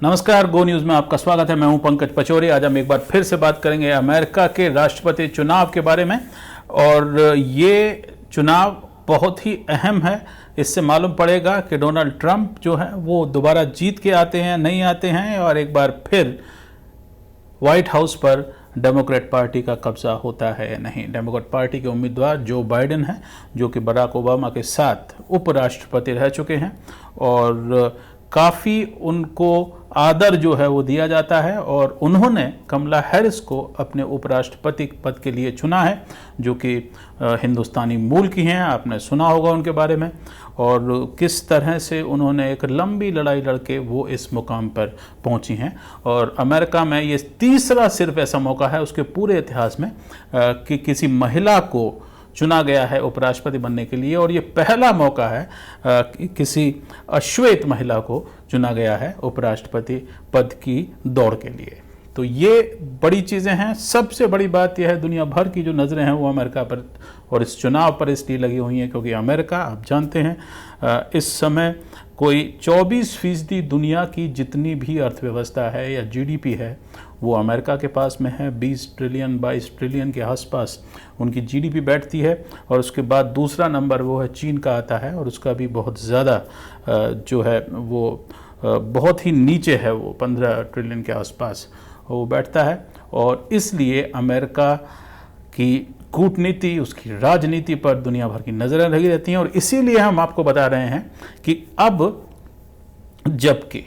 नमस्कार, गो न्यूज़ में आपका स्वागत है। मैं हूं पंकज पचौरी। आज हम एक बार फिर से बात करेंगे अमेरिका के राष्ट्रपति चुनाव के बारे में। और ये चुनाव बहुत ही अहम है। इससे मालूम पड़ेगा कि डोनाल्ड ट्रंप जो है वो दोबारा जीत के आते हैं, नहीं आते हैं, और एक बार फिर व्हाइट हाउस पर डेमोक्रेट पार्टी का कब्जा होता है या नहीं। डेमोक्रेट पार्टी के उम्मीदवार जो बाइडेन हैं, जो कि बराक ओबामा के साथ उपराष्ट्रपति रह चुके हैं, और काफ़ी उनको आदर जो है वो दिया जाता है। और उन्होंने कमला हैरिस को अपने उपराष्ट्रपति पद के लिए चुना है, जो कि हिंदुस्तानी मूल की हैं। आपने सुना होगा उनके बारे में, और किस तरह से उन्होंने एक लंबी लड़ाई लड़के वो इस मुकाम पर पहुंची हैं। और अमेरिका में ये तीसरा सिर्फ ऐसा मौका है उसके पूरे इतिहास में कि किसी महिला को चुना गया है उपराष्ट्रपति बनने के लिए, और ये पहला मौका है कि किसी अश्वेत महिला को चुना गया है उपराष्ट्रपति पद की दौड़ के लिए। तो ये बड़ी चीज़ें हैं। सबसे बड़ी बात यह है, दुनिया भर की जो नज़रें हैं वो अमेरिका पर और इस चुनाव पर इसलिए लगी हुई हैं क्योंकि अमेरिका, आप जानते हैं, इस समय कोई 24% दुनिया की जितनी भी अर्थव्यवस्था है या जीडीपी है वो अमेरिका के पास में है। 20 ट्रिलियन 22 ट्रिलियन के आसपास उनकी जीडीपी बैठती है। और उसके बाद दूसरा नंबर वो है चीन का आता है, और उसका भी बहुत ज़्यादा जो है वो बहुत ही नीचे है, वो 15 ट्रिलियन के आसपास वो बैठता है। और इसलिए अमेरिका की कूटनीति, उसकी राजनीति पर दुनिया भर की नज़रें लगी रहती हैं। और इसीलिए हम आपको बता रहे हैं कि अब जबकि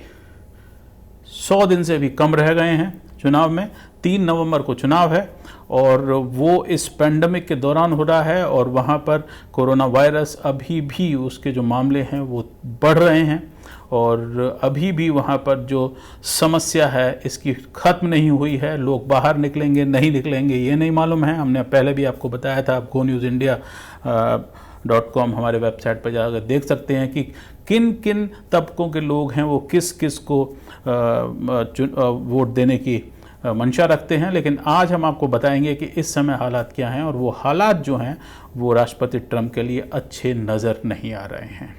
100 दिन से भी कम रह गए हैं चुनाव में, 3 नवंबर को चुनाव है, और वो इस पेंडेमिक के दौरान हो रहा है, और वहाँ पर कोरोना वायरस अभी भी उसके जो मामले हैं वो बढ़ रहे हैं, और अभी भी वहाँ पर जो समस्या है इसकी ख़त्म नहीं हुई है। लोग बाहर निकलेंगे नहीं निकलेंगे ये नहीं मालूम है। हमने पहले भी आपको बताया था। आप GoNewsIndia.com हमारे वेबसाइट पर जाकर देख सकते हैं कि किन किन तबकों के लोग हैं वो किस किस को वोट देने की मंशा रखते हैं। लेकिन आज हम आपको बताएंगे कि इस समय हालात क्या हैं, और वो हालात जो हैं वो राष्ट्रपति ट्रंप के लिए अच्छे नज़र नहीं आ रहे हैं।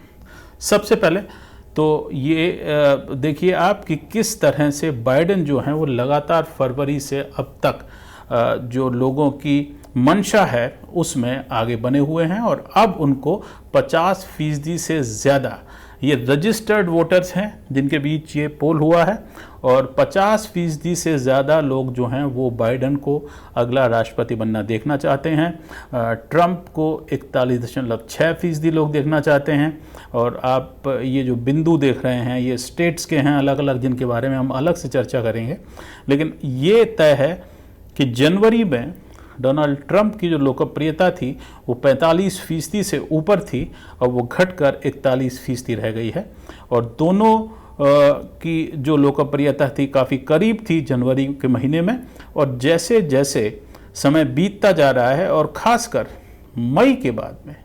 सबसे पहले तो ये देखिए आप कि किस तरह से बाइडेन जो हैं वो लगातार फरवरी से अब तक जो लोगों की मंशा है उसमें आगे बने हुए हैं, और अब उनको 50% से ज़्यादा ये रजिस्टर्ड वोटर्स हैं जिनके बीच ये पोल हुआ है, और 50% से ज़्यादा लोग जो हैं वो बाइडेन को अगला राष्ट्रपति बनना देखना चाहते हैं। ट्रंप को 41.6% लोग देखना चाहते हैं। और आप ये जो बिंदु देख रहे हैं ये स्टेट्स के हैं अलग अलग, जिनके बारे में हम अलग से चर्चा करेंगे। लेकिन ये तय है कि जनवरी में डोनाल्ड ट्रंप की जो लोकप्रियता थी वो 45% से ऊपर थी, और वो घटकर 41% रह गई है। और दोनों की जो लोकप्रियता थी काफ़ी करीब थी जनवरी के महीने में, और जैसे जैसे समय बीतता जा रहा है, और ख़ासकर मई के बाद में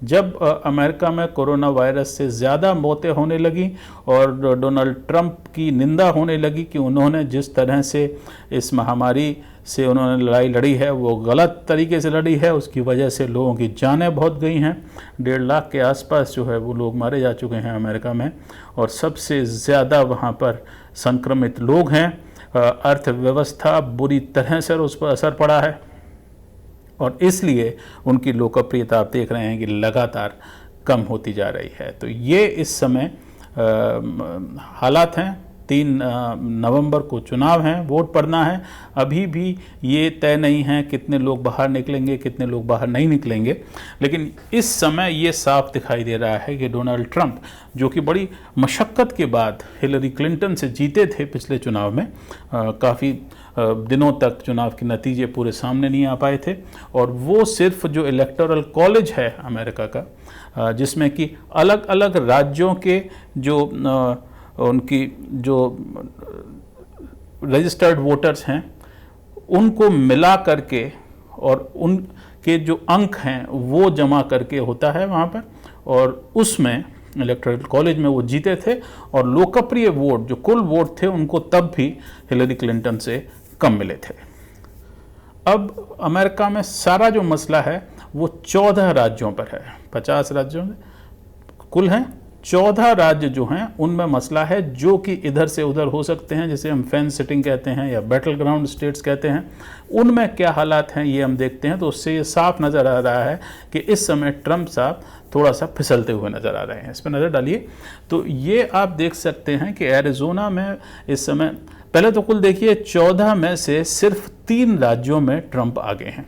जब अमेरिका में कोरोना वायरस से ज़्यादा मौतें होने लगी और डोनाल्ड ट्रंप की निंदा होने लगी कि उन्होंने जिस तरह से इस महामारी से उन्होंने लड़ाई लड़ी है वो गलत तरीके से लड़ी है, उसकी वजह से लोगों की जानें बहुत गई हैं। 1.5 लाख के आसपास जो है वो लोग मारे जा चुके हैं अमेरिका में, और सबसे ज़्यादा वहाँ पर संक्रमित लोग हैं। अर्थव्यवस्था बुरी तरह से उस पर असर पड़ा है, और इसलिए उनकी लोकप्रियता आप देख रहे हैं कि लगातार कम होती जा रही है। तो ये इस समय हालात हैं। 3 नवंबर को चुनाव हैं, वोट पड़ना है। अभी भी ये तय नहीं है कितने लोग बाहर निकलेंगे, कितने लोग बाहर नहीं निकलेंगे। लेकिन इस समय ये साफ दिखाई दे रहा है कि डोनाल्ड ट्रंप, जो कि बड़ी मशक्क़त के बाद हिलरी क्लिंटन से जीते थे पिछले चुनाव में, काफ़ी दिनों तक चुनाव के नतीजे पूरे सामने नहीं आ पाए थे, और वो सिर्फ जो इलेक्टोरल कॉलेज है अमेरिका का, जिसमें कि अलग अलग राज्यों के जो उनकी जो रजिस्टर्ड वोटर्स हैं उनको मिला करके और उनके जो अंक हैं वो जमा करके होता है वहाँ पर, और उसमें इलेक्टोरल कॉलेज में वो जीते थे। और लोकप्रिय वोट जो कुल वोट थे उनको तब भी हिलरी क्लिंटन से कम मिले थे। अब अमेरिका में सारा जो मसला है वो 14 राज्यों पर है। 50 राज्यों में कुल हैं, 14 राज्य जो हैं उनमें मसला है जो कि इधर से उधर हो सकते हैं, जिसे हम फेंस सिटिंग कहते हैं या बैटल ग्राउंड स्टेट्स कहते हैं। उनमें क्या हालात हैं ये हम देखते हैं, तो उससे ये साफ नज़र आ रहा है कि इस समय ट्रंप साहब थोड़ा सा फिसलते हुए नज़र आ रहे हैं। इस पर नज़र डालिए तो ये आप देख सकते हैं कि एरिज़ोना में इस समय, पहले तो कुल देखिए 14 में से सिर्फ 3 राज्यों में ट्रंप आगे हैं,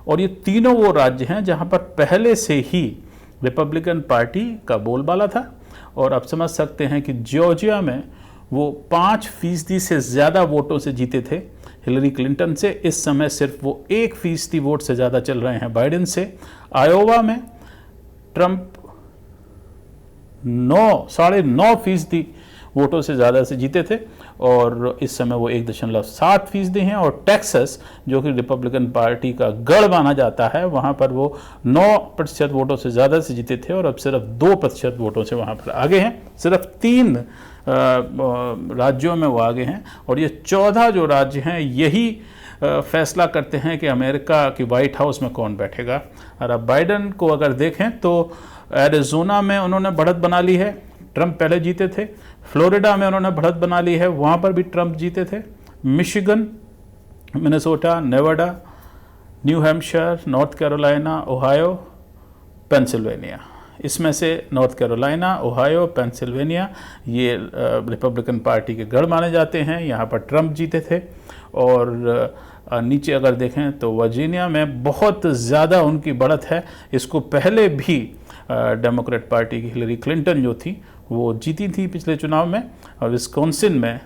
और ये तीनों वो राज्य हैं जहाँ पर पहले से ही रिपब्लिकन पार्टी का बोलबाला था। और आप समझ सकते हैं कि जॉर्जिया में वो 5% से ज़्यादा वोटों से जीते थे हिलरी क्लिंटन से। इस समय सिर्फ वो 1% वोट से ज़्यादा चल रहे हैं बाइडेन से। आयोवा में ट्रंप 9.5% वोटों से ज़्यादा से जीते थे और इस समय वो 1.7% हैं। और टेक्सास जो कि रिपब्लिकन पार्टी का गढ़ माना जाता है, वहाँ पर वो 9% वोटों से ज़्यादा से जीते थे और अब सिर्फ 2% वोटों से वहाँ पर आगे हैं। सिर्फ 3 राज्यों में वो आगे हैं और ये 14 जो राज्य हैं यही फैसला करते हैं कि अमेरिका की वाइट हाउस में कौन बैठेगा। और अब बाइडेन को अगर देखें तो एरिज़ोना में उन्होंने बढ़त बना ली है, ट्रंप पहले जीते थे। फ्लोरिडा में उन्होंने बढ़त बना ली है, वहाँ पर भी ट्रंप जीते थे। Michigan, Minnesota, Nevada, new Hampshire, north Carolina, Ohio, Pennsylvania, इसमें से नॉर्थ कैरोलिना, ओहायो, पेंसिल्वेनिया ये रिपब्लिकन पार्टी के गढ़ माने जाते हैं, यहाँ पर ट्रंप जीते थे। और नीचे अगर देखें तो वर्जीनिया में बहुत ज़्यादा उनकी बढ़त है। इसको पहले भी डेमोक्रेट पार्टी की हिलरी क्लिंटन जो थी वो जीती थी पिछले चुनाव में। और विस्कॉन्सिन में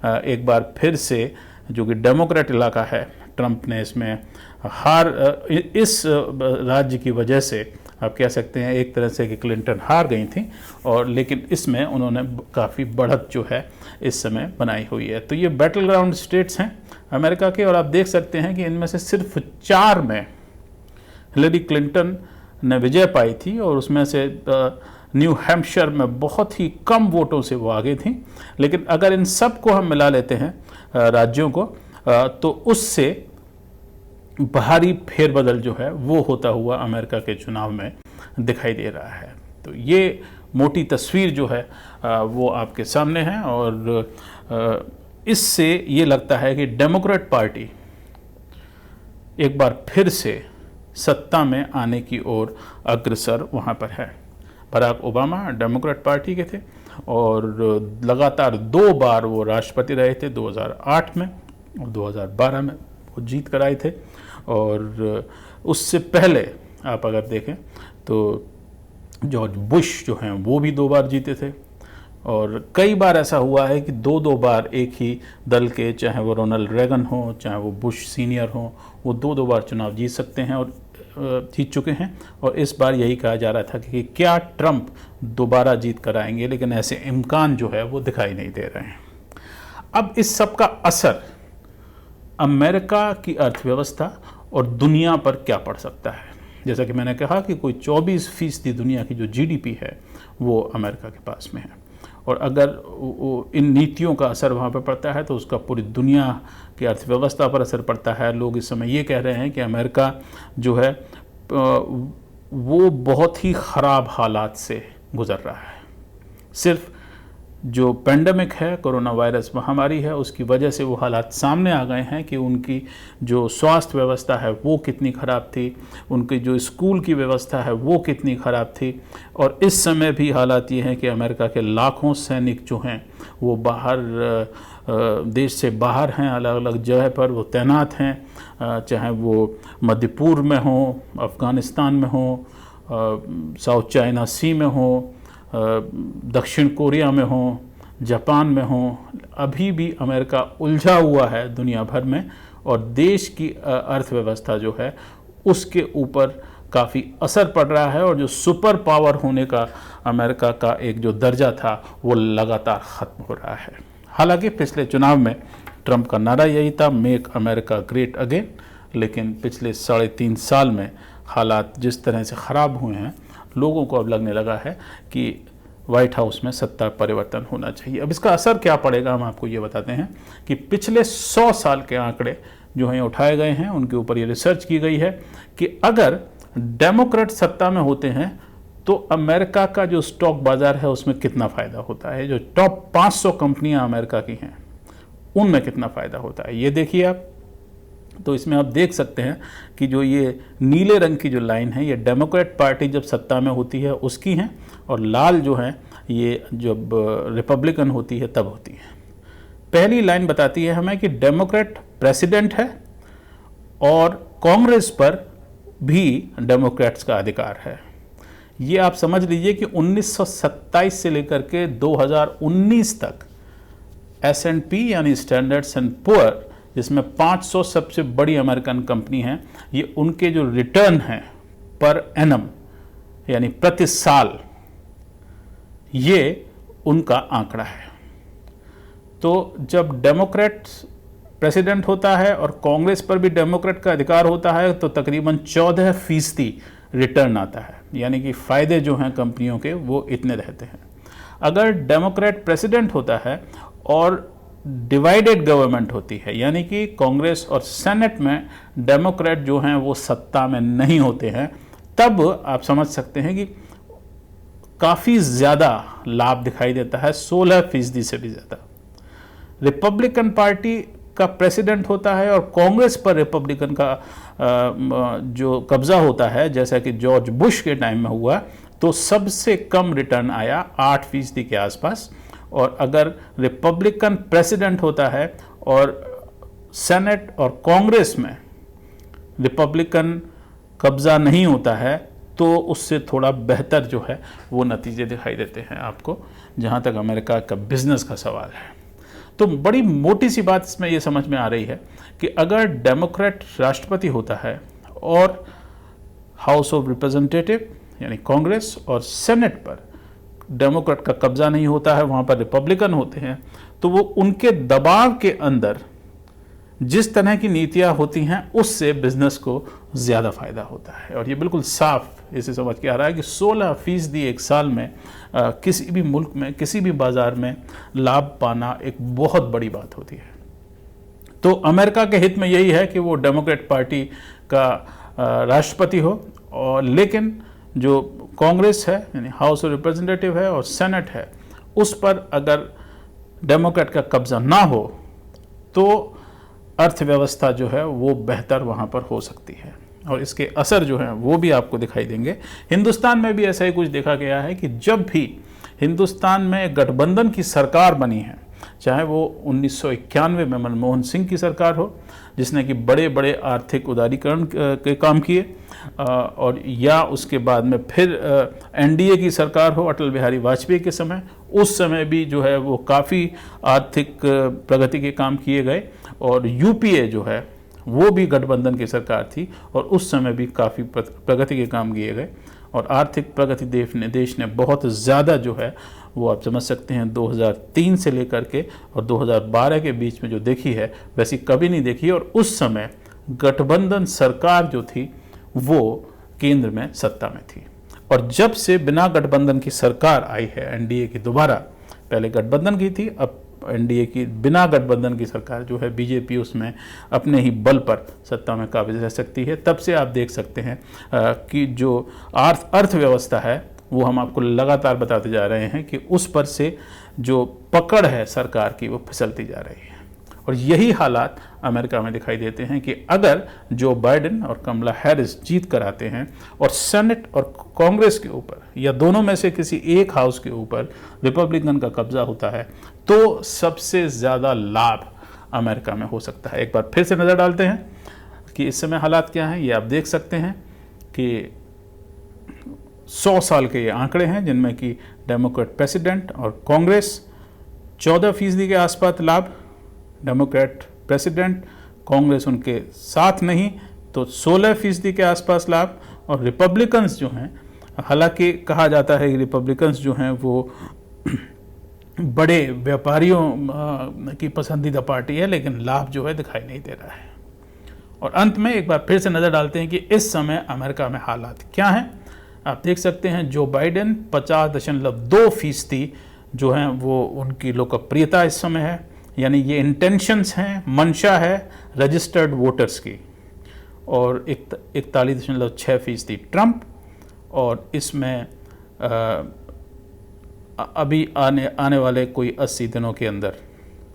एक बार फिर से जो कि डेमोक्रेट इलाका है, ट्रंप ने इसमें हार, इस राज्य की वजह से आप कह सकते हैं एक तरह से कि क्लिंटन हार गई थी, और लेकिन इसमें उन्होंने काफ़ी बढ़त जो है इस समय बनाई हुई है। तो ये बैटल ग्राउंड स्टेट्स हैं अमेरिका के, और आप देख सकते हैं कि इनमें से सिर्फ 4 में हिलरी क्लिंटन ने विजय पाई थी और उसमें से न्यू हैम्पशायर में बहुत ही कम वोटों से वो आगे थी। लेकिन अगर इन सब को हम मिला लेते हैं राज्यों को, तो उससे भारी फेरबदल जो है वो होता हुआ अमेरिका के चुनाव में दिखाई दे रहा है। तो ये मोटी तस्वीर जो है वो आपके सामने है, और इससे ये लगता है कि डेमोक्रेट पार्टी एक बार फिर से सत्ता में आने की ओर अग्रसर वहाँ पर है। बराक ओबामा डेमोक्रेट पार्टी के थे और लगातार 2 बार वो राष्ट्रपति रहे थे, 2008 में और 2012 में वो जीत कर आए थे। और उससे पहले आप अगर देखें तो जॉर्ज बुश जो हैं वो भी 2 बार जीते थे। और कई बार ऐसा हुआ है कि 2 बार एक ही दल के, चाहे वो रोनाल्ड रेगन हो चाहे वो बुश सीनियर हो, वो 2 बार चुनाव जीत सकते हैं और जीत चुके हैं। और इस बार यही कहा जा रहा था कि क्या ट्रंप दोबारा जीत कर आएंगे, लेकिन ऐसे इम्कान जो है वो दिखाई नहीं दे रहे हैं। अब इस सब का असर अमेरिका की अर्थव्यवस्था और दुनिया पर क्या पड़ सकता है? जैसा कि मैंने कहा कि कोई 24% दुनिया की जो जीडीपी है वो अमेरिका के पास में है, और अगर इन नीतियों का असर वहाँ पर पड़ता है तो उसका पूरी दुनिया की अर्थव्यवस्था पर असर पड़ता है। लोग इस समय ये कह रहे हैं कि अमेरिका जो है वो बहुत ही ख़राब हालात से गुज़र रहा है। सिर्फ जो पेंडेमिक है, कोरोना वायरस महामारी है, उसकी वजह से वो हालात सामने आ गए हैं कि उनकी जो स्वास्थ्य व्यवस्था है वो कितनी ख़राब थी, उनकी जो स्कूल की व्यवस्था है वो कितनी ख़राब थी। और इस समय भी हालात ये हैं कि अमेरिका के लाखों सैनिक जो हैं वो बाहर, देश से बाहर हैं, अलग अलग जगह पर वो तैनात हैं, चाहे वो मध्य पूर्व में हो, अफ़गानिस्तान में हो, साउथ चाइना सी में हो, दक्षिण कोरिया में हो, जापान में हो। अभी भी अमेरिका उलझा हुआ है दुनिया भर में, और देश की अर्थव्यवस्था जो है उसके ऊपर काफ़ी असर पड़ रहा है। और जो सुपर पावर होने का अमेरिका का एक जो दर्जा था वो लगातार ख़त्म हो रहा है। हालांकि पिछले चुनाव में ट्रंप का नारा यही था, मेक अमेरिका ग्रेट अगेन, लेकिन पिछले 3.5 साल में हालात जिस तरह से ख़राब हुए हैं, लोगों को अब लगने लगा है कि वाइट हाउस में सत्ता परिवर्तन होना चाहिए। अब इसका असर क्या पड़ेगा हम आपको ये बताते हैं कि पिछले 100 साल के आंकड़े जो हैं उठाए गए हैं, उनके ऊपर ये रिसर्च की गई है कि अगर डेमोक्रेट सत्ता में होते हैं तो अमेरिका का जो स्टॉक बाज़ार है उसमें कितना फ़ायदा होता है, जो टॉप 500 कंपनियां अमेरिका की हैं उनमें कितना फ़ायदा होता है, ये देखिए आप। तो इसमें आप देख सकते हैं कि जो ये नीले रंग की जो लाइन है ये डेमोक्रेट पार्टी जब सत्ता में होती है उसकी हैं, और लाल जो है ये जब रिपब्लिकन होती है तब होती है। पहली लाइन बताती है हमें कि डेमोक्रेट प्रेसिडेंट है और कांग्रेस पर भी डेमोक्रेट्स का अधिकार है। ये आप समझ लीजिए कि 1927 से लेकर के 2019 तक S&P यानी स्टैंडर्ड्स एंड पुअर, जिसमें 500 सबसे बड़ी अमेरिकन कंपनी हैं, ये उनके जो रिटर्न हैं पर एनम यानी प्रति साल, ये उनका आंकड़ा है। तो जब डेमोक्रेट प्रेसिडेंट होता है और कांग्रेस पर भी डेमोक्रेट का अधिकार होता है तो तकरीबन 14% रिटर्न आता है, यानी कि फ़ायदे जो हैं कंपनियों के वो इतने रहते हैं। अगर डेमोक्रेट प्रेसिडेंट होता है और डिवाइडेड गवर्नमेंट होती है, यानी कि कांग्रेस और सेनेट में डेमोक्रेट जो हैं वो सत्ता में नहीं होते हैं, तब आप समझ सकते हैं कि काफ़ी ज़्यादा लाभ दिखाई देता है, 16% से भी ज़्यादा। रिपब्लिकन पार्टी का प्रेसिडेंट होता है और कांग्रेस पर रिपब्लिकन का जो कब्जा होता है, जैसा कि जॉर्ज बुश के टाइम में हुआ, तो सबसे कम रिटर्न आया 8% के आसपास। और अगर रिपब्लिकन प्रेसिडेंट होता है और सेनेट और कांग्रेस में रिपब्लिकन कब्जा नहीं होता है तो उससे थोड़ा बेहतर जो है वो नतीजे दिखाई देते हैं आपको, जहाँ तक अमेरिका का बिजनेस का सवाल है। तो बड़ी मोटी सी बात इसमें ये समझ में आ रही है कि अगर डेमोक्रेट राष्ट्रपति होता है और हाउस ऑफ रिप्रेजेंटेटिव यानी कांग्रेस और सेनेट पर डेमोक्रेट का कब्जा नहीं होता है, वहाँ पर रिपब्लिकन होते हैं, तो वो उनके दबाव के अंदर जिस तरह की नीतियाँ होती हैं उससे बिजनेस को ज़्यादा फायदा होता है। और ये बिल्कुल साफ इसे समझ के आ रहा है कि 16% एक साल में किसी भी मुल्क में किसी भी बाज़ार में लाभ पाना एक बहुत बड़ी बात होती है। तो अमेरिका के हित में यही है कि वो डेमोक्रेट पार्टी का राष्ट्रपति हो, और लेकिन जो कांग्रेस है यानी हाउस ऑफ रिप्रेजेंटेटिव है और सेनेट है, उस पर अगर डेमोक्रेट का कब्जा ना हो तो अर्थव्यवस्था जो है वो बेहतर वहाँ पर हो सकती है, और इसके असर जो हैं वो भी आपको दिखाई देंगे। हिंदुस्तान में भी ऐसा ही कुछ देखा गया है कि जब भी हिंदुस्तान में गठबंधन की सरकार बनी है, चाहे वो 1991 में मनमोहन सिंह की सरकार हो जिसने कि बड़े बड़े आर्थिक उदारीकरण के काम किए, और या उसके बाद में फिर एनडीए की सरकार हो अटल बिहारी वाजपेयी के समय, उस समय भी जो है वो काफ़ी आर्थिक प्रगति के काम किए गए, और यूपीए जो है वो भी गठबंधन की सरकार थी और उस समय भी काफ़ी प्रगति के काम किए गए, और आर्थिक प्रगति देश ने बहुत ज़्यादा जो है वो आप समझ सकते हैं 2003 से लेकर के और 2012 के बीच में जो देखी है वैसी कभी नहीं देखी। और उस समय गठबंधन सरकार जो थी वो केंद्र में सत्ता में थी, और जब से बिना गठबंधन की सरकार आई है एनडीए की दोबारा, पहले गठबंधन की थी, अब एनडीए की बिना गठबंधन की सरकार जो है बीजेपी उसमें अपने ही बल पर सत्ता में काबिज रह सकती है। तब से आप देख सकते हैं कि जो अर्थव्यवस्था है वो हम आपको लगातार बताते जा रहे हैं कि उस पर से जो पकड़ है सरकार की वो फिसलती जा रही है। और यही हालात अमेरिका में दिखाई देते हैं कि अगर जो बाइडेन और कमला हैरिस जीत कर आते हैं और सेनेट और कांग्रेस के ऊपर या दोनों में से किसी एक हाउस के ऊपर रिपब्लिकन का कब्जा होता है तो सबसे ज़्यादा लाभ अमेरिका में हो सकता है। एक बार फिर से नज़र डालते हैं कि इस समय हालात क्या हैं। ये आप देख सकते हैं कि 100 साल के ये आंकड़े हैं जिनमें कि डेमोक्रेट प्रेसिडेंट और कांग्रेस 14% के आसपास लाभ, डेमोक्रेट प्रेसिडेंट कांग्रेस उनके साथ नहीं तो 16% के आसपास लाभ, और रिपब्लिकन्स जो हैं, हालांकि कहा जाता है कि रिपब्लिकन्स जो हैं वो बड़े व्यापारियों की पसंदीदा पार्टी है, लेकिन लाभ जो है दिखाई नहीं दे रहा है। और अंत में एक बार फिर से नज़र डालते हैं कि इस समय अमेरिका में हालात क्या हैं। आप देख सकते हैं जो बाइडेन 50.2% जो हैं वो उनकी लोकप्रियता इस समय है, यानी ये इंटेंशंस हैं, मंशा है रजिस्टर्ड वोटर्स की, और 41.6% ट्रंप, और इसमें अभी आने वाले कोई 80 दिनों के अंदर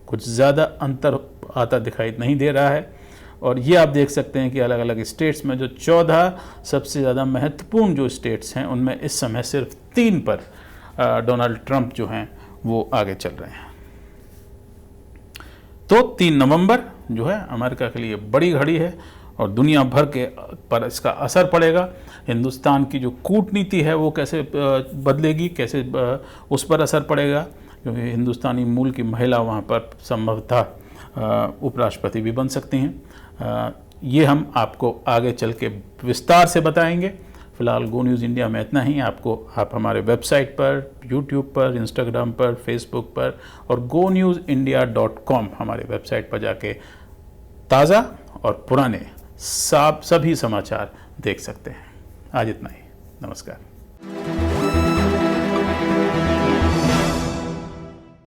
कुछ ज़्यादा अंतर आता दिखाई नहीं दे रहा है। और ये आप देख सकते हैं कि अलग अलग स्टेट्स में जो 14 सबसे ज़्यादा महत्वपूर्ण जो स्टेट्स हैं उनमें इस समय सिर्फ 3 पर डोनाल्ड ट्रंप जो हैं वो आगे चल रहे हैं। तो 3 नवंबर जो है अमेरिका के लिए बड़ी घड़ी है और दुनिया भर के पर इसका असर पड़ेगा। हिंदुस्तान की जो कूटनीति है वो कैसे बदलेगी, कैसे उस पर असर पड़ेगा, क्योंकि हिंदुस्तानी मूल की महिला वहाँ पर संभवतः उपराष्ट्रपति भी बन सकती हैं। ये हम आपको आगे चल के विस्तार से बताएंगे। फिलहाल गो न्यूज़ इंडिया में इतना ही। आप हमारे वेबसाइट पर, यूट्यूब पर, इंस्टाग्राम पर, फेसबुक पर और gonewsindia.com हमारे वेबसाइट पर जाके ताज़ा और पुराने सभी समाचार देख सकते हैं। आज इतना ही। नमस्कार।